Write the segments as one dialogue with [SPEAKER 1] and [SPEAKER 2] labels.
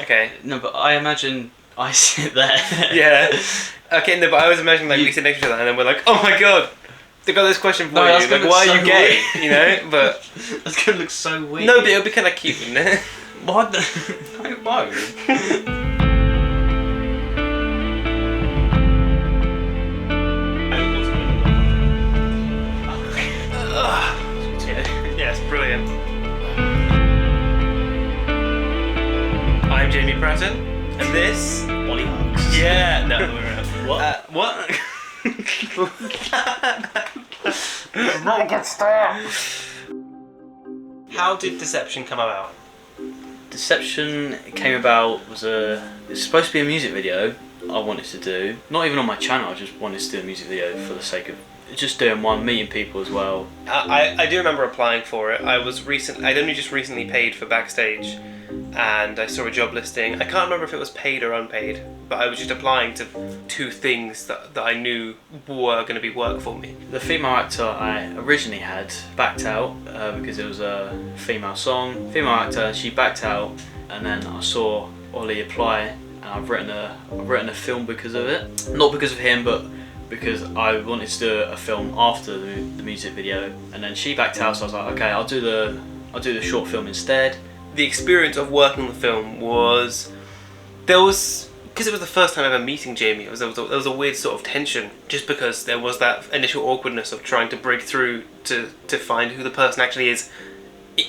[SPEAKER 1] Okay.
[SPEAKER 2] No, but I imagine I sit there.
[SPEAKER 1] Yeah. Okay, no, but I was imagining like we sit next to each other and then we're like, oh my god, they got this question for
[SPEAKER 2] No,
[SPEAKER 1] you.
[SPEAKER 2] that's
[SPEAKER 1] Like,
[SPEAKER 2] gonna look
[SPEAKER 1] why are
[SPEAKER 2] so
[SPEAKER 1] you gay?
[SPEAKER 2] weird.
[SPEAKER 1] You know, but
[SPEAKER 2] That's gonna look so weird.
[SPEAKER 1] no, but it'll be kind of cute, wouldn't it?
[SPEAKER 2] What? No, why?
[SPEAKER 1] Yes, brilliant. I'm Jamie Pratton, and this.
[SPEAKER 2] Ollie Hawks.
[SPEAKER 1] Yeah, no, we're around.
[SPEAKER 2] What?
[SPEAKER 1] What?
[SPEAKER 2] Not a good start.
[SPEAKER 1] How did Deception come about?
[SPEAKER 2] Deception came about it's supposed to be a music video I wanted to do. Not even on my channel, I just wanted to do a music video for the sake of just doing one, meeting people as well.
[SPEAKER 1] I do remember applying for it. I'd only just recently paid for Backstage, and I saw a job listing. I can't remember if it was paid or unpaid, but I was just applying to two things that I knew were going to be work for me.
[SPEAKER 2] The female actor I originally had backed out because it was a female song. Female actor, she backed out, and then I saw Ollie apply, and I've written a film because of it. Not because of him, but because I wanted to do a film after the music video, and then she backed out, so I was like, okay, I'll do the short film instead.
[SPEAKER 1] The experience of working on the film was, because it was the first time ever meeting Jamie, there was a weird sort of tension, just because there was that initial awkwardness of trying to break through to find who the person actually is,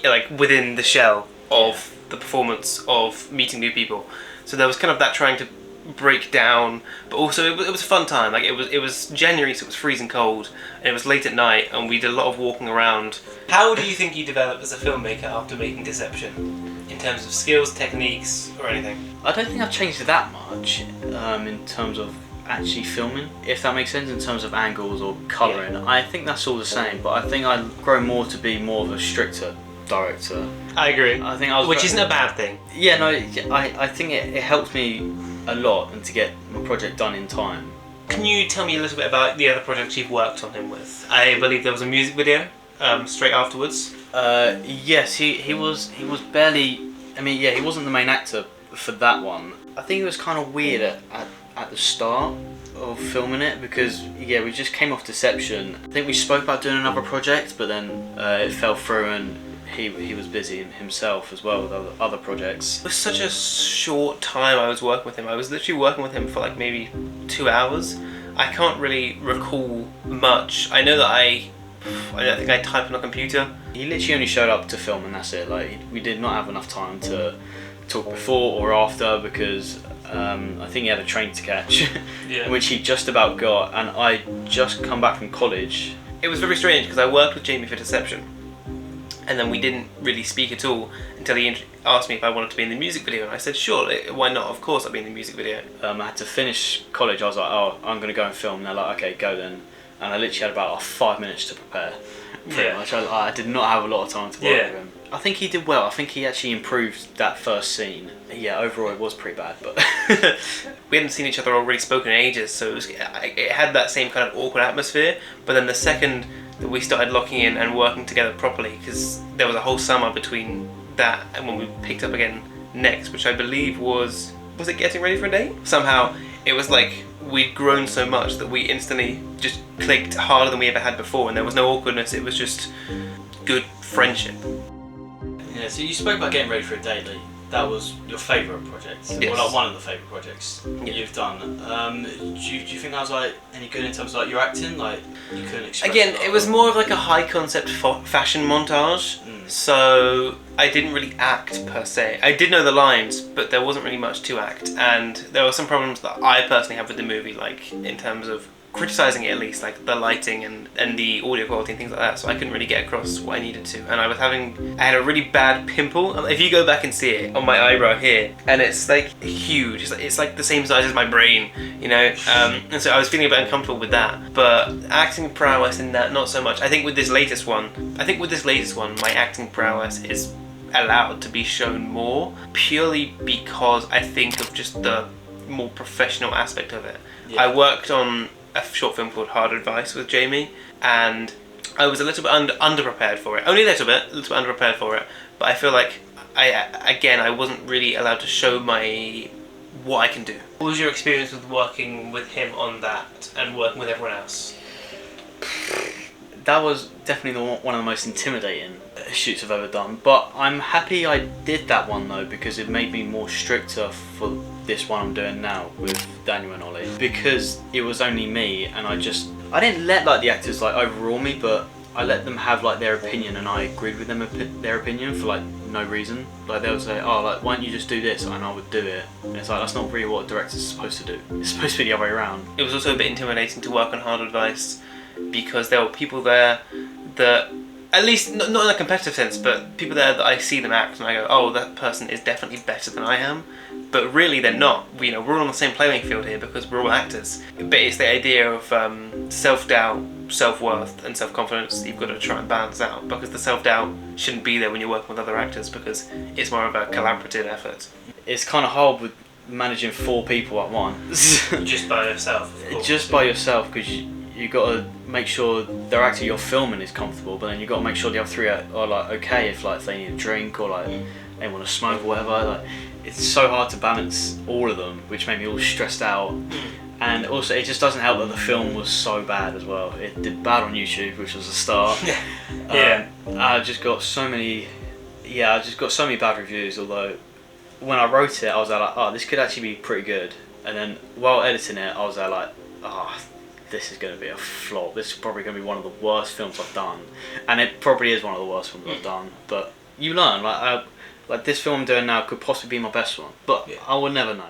[SPEAKER 1] like within the shell of the performance of meeting new people. So there was kind of that trying to break down, but also it was a fun time. Like it was January, so it was freezing cold, and it was late at night, and we did a lot of walking around. How do you think you developed as a filmmaker after making Deception, in terms of skills, techniques, or anything?
[SPEAKER 2] I don't think I've changed that much in terms of actually filming, if that makes sense, in terms of angles or colouring. Yeah. I think that's all the same, but I think I've grown more to be more of a stricter director.
[SPEAKER 1] I agree.
[SPEAKER 2] I think
[SPEAKER 1] which isn't a bad thing.
[SPEAKER 2] Yeah, no, I think it helps me a lot and to get my project done in time.
[SPEAKER 1] Can you tell me a little bit about the other projects you've worked on him with? I believe there was a music video straight afterwards.
[SPEAKER 2] Yes, he was barely. I mean, yeah, he wasn't the main actor for that one. I think it was kind of weird at the start of filming it because we just came off Deception. I think we spoke about doing another project, but then it fell through and he was busy himself as well with other projects.
[SPEAKER 1] It was such a short time I was working with him. I was literally working with him for like maybe 2 hours. I can't really recall much. I know that I don't think I typed on a computer.
[SPEAKER 2] He literally only showed up to film and that's it. Like we did not have enough time to talk before or after because I think he had a train to catch, which he just about got, and I just come back from college.
[SPEAKER 1] It was very strange because I worked with Jamie for Deception, and then we didn't really speak at all until he asked me if I wanted to be in the music video, and I said sure, why not, of course I'll be in the music video.
[SPEAKER 2] I had to finish college. I was like, oh, I'm going to go and film, and they're like, okay, go then. And I literally had about 5 minutes to prepare, pretty much. I did not have a lot of time to work with him. I think he did well. I think he actually improved that first scene. Yeah, overall it was pretty bad, but
[SPEAKER 1] we hadn't seen each other or really spoken in ages, so it had that same kind of awkward atmosphere. But then the second that we started locking in and working together properly, because there was a whole summer between that and when we picked up again next, which I believe was it Getting Ready for a Date? Somehow it was like we'd grown so much that we instantly just clicked harder than we ever had before, and there was no awkwardness. It was just good friendship.
[SPEAKER 2] Yeah, so you spoke about Getting Ready for a Date. Like, that was your favourite project.
[SPEAKER 1] Yes.
[SPEAKER 2] Well, like one of the favourite projects you've done. Do you think that was like any good in terms of like your acting? Like you couldn't express.
[SPEAKER 1] Again, it was more of like a high concept fashion montage. So I didn't really act per se. I did know the lines, but there wasn't really much to act, and there were some problems that I personally have with the movie, like in terms of criticising it, at least, like the lighting and the audio quality and things like that. So I couldn't really get across what I needed to, and I had a really bad pimple. If you go back and see it on my eyebrow here, and it's like huge. It's like the same size as my brain, you know. And so I was feeling a bit uncomfortable with that. But acting prowess in that, not so much. I think with this latest one, my acting prowess is allowed to be shown more, purely because I think of just the more professional aspect of it. Yeah. I worked on a short film called Hard Advice with Jamie, and I was a little bit underprepared for it. Only a little bit underprepared for it, but I feel like I wasn't really allowed to show what I can do.
[SPEAKER 3] What was your experience with working with him on that and working with everyone else?
[SPEAKER 2] That was definitely one of the most intimidating shoots I've ever done. But I'm happy I did that one though, because it made me more stricter for this one I'm doing now with Daniel and Ollie. Because it was only me, and I didn't let like the actors like overrule me, but I let them have like their opinion, and I agreed with them their opinion for like no reason. Like they would say, oh, like why don't you just do this, and I would do it. And it's like that's not really what a director's supposed to do. It's supposed to be the other way around.
[SPEAKER 1] It was also a bit intimidating to work on Hard Advice because there were people there that, at least not in a competitive sense, but people there that I see them act and I go, oh, that person is definitely better than I am. But really they're not. We're all on the same playing field here because we're all actors. But it's the idea of self-doubt, self-worth and self-confidence that you've got to try and balance out, because the self-doubt shouldn't be there when you're working with other actors because it's more of a collaborative effort.
[SPEAKER 2] It's kind of hard with managing 4 people at once.
[SPEAKER 3] Just by yourself, of course.
[SPEAKER 2] Just by yourself, because you got to make sure the actor you're filming is comfortable, but then you got to make sure the other 3 are like okay if like they need a drink or like they want to smoke or whatever. Like it's so hard to balance all of them, which made me all stressed out. And also it just doesn't help that the film was so bad as well. It did bad on YouTube, which was a start. I just got so many bad reviews, although when I wrote it I was like, oh, this could actually be pretty good. And then while editing it I was like, oh, this is going to be a flop. This is probably going to be one of the worst films I've done. And it probably is one of the worst films I've done. But you learn, like this film I'm doing now could possibly be my best one. But I will never know.